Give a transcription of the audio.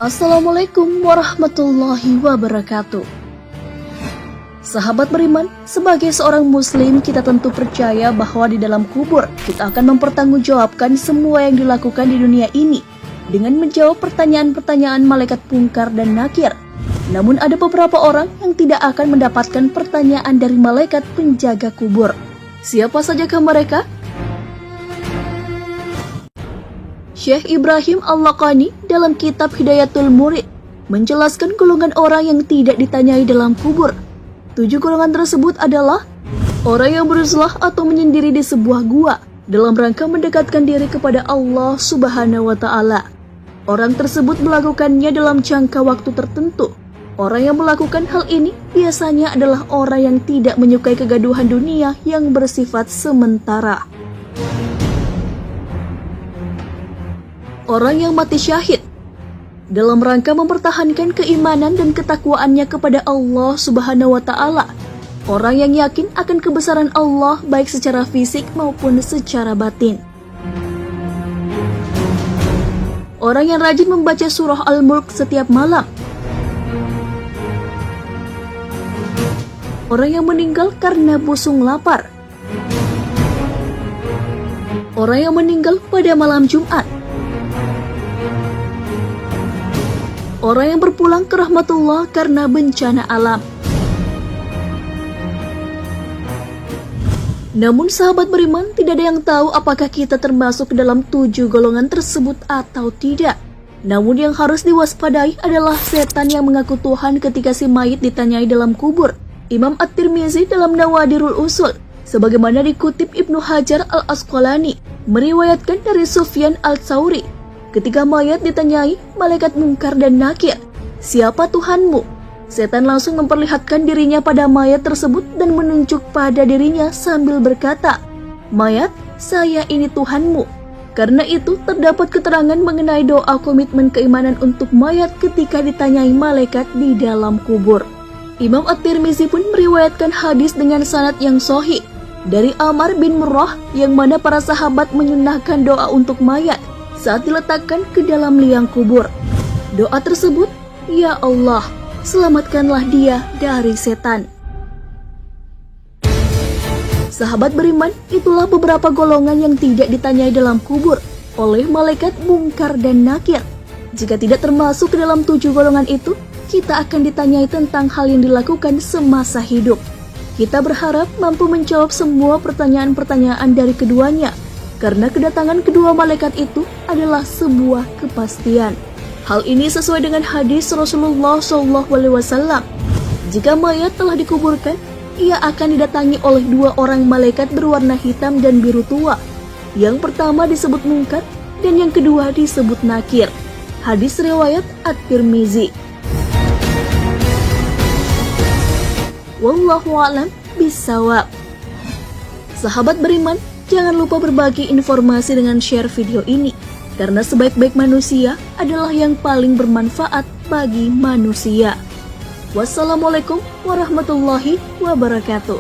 Assalamualaikum warahmatullahi wabarakatuh. Sahabat beriman, sebagai seorang muslim kita tentu percaya bahwa di dalam kubur kita akan mempertanggungjawabkan semua yang dilakukan di dunia ini dengan menjawab pertanyaan-pertanyaan malaikat Munkar dan Nakir. Namun ada beberapa orang yang tidak akan mendapatkan pertanyaan dari malaikat penjaga kubur. Siapa sajakah mereka? Syekh Ibrahim Al-Laqani dalam kitab Hidayatul Murid menjelaskan golongan orang yang tidak ditanyai dalam kubur. 7 golongan tersebut adalah orang yang beruzlah atau menyendiri di sebuah gua dalam rangka mendekatkan diri kepada Allah Subhanahu wa Ta'ala. Orang tersebut melakukannya dalam jangka waktu tertentu. Orang yang melakukan hal ini biasanya adalah orang yang tidak menyukai kegaduhan dunia yang bersifat sementara. Orang yang mati syahid dalam rangka mempertahankan keimanan dan ketakwaannya kepada Allah Subhanahu wa Ta'ala. Orang yang yakin akan kebesaran Allah baik secara fisik maupun secara batin. Orang yang rajin membaca surah Al-Mulk setiap malam. Orang yang meninggal karena busung lapar. Orang yang meninggal pada malam Jumat. Orang yang berpulang ke rahmatullah karena bencana alam. Namun sahabat beriman, tidak ada yang tahu apakah kita termasuk dalam 7 golongan tersebut atau tidak. Namun yang harus diwaspadai adalah setan yang mengaku Tuhan ketika si mayit ditanyai dalam kubur. Imam At-Tirmizi dalam Nawadirul Usul, sebagaimana dikutip Ibnu Hajar Al-Asqalani, meriwayatkan dari Sufyan Al-Tsauri, ketika mayat ditanyai malaikat Munkar dan Nakir, "Siapa Tuhanmu?" Setan langsung memperlihatkan dirinya pada mayat tersebut dan menunjuk pada dirinya sambil berkata, "Mayat, saya ini Tuhanmu." Karena itu terdapat keterangan mengenai doa komitmen keimanan untuk mayat ketika ditanyai malaikat di dalam kubur. Imam At-Tirmizi pun meriwayatkan hadis dengan sanad yang sahih dari Amar bin Murrah yang mana para sahabat menyunnahkan doa untuk mayat saat diletakkan ke dalam liang kubur. Doa tersebut, "Ya Allah, selamatkanlah dia dari setan." Sahabat beriman, itulah beberapa golongan yang tidak ditanyai dalam kubur oleh malaikat Munkar dan Nakir. Jika tidak termasuk ke dalam 7 golongan itu, kita akan ditanyai tentang hal yang dilakukan semasa hidup. Kita berharap mampu menjawab semua pertanyaan-pertanyaan dari keduanya, karena kedatangan kedua malaikat itu adalah sebuah kepastian. Hal ini sesuai dengan hadis Rasulullah SAW. Jika mayat telah dikuburkan, ia akan didatangi oleh 2 orang malaikat berwarna hitam dan biru tua. Yang pertama disebut Munkar dan yang kedua disebut Nakir. Hadis riwayat At-Tirmizi. Wallahu a'lam bishawab. Sahabat beriman, jangan lupa berbagi informasi dengan share video ini, karena sebaik-baik manusia adalah yang paling bermanfaat bagi manusia. Wassalamualaikum warahmatullahi wabarakatuh.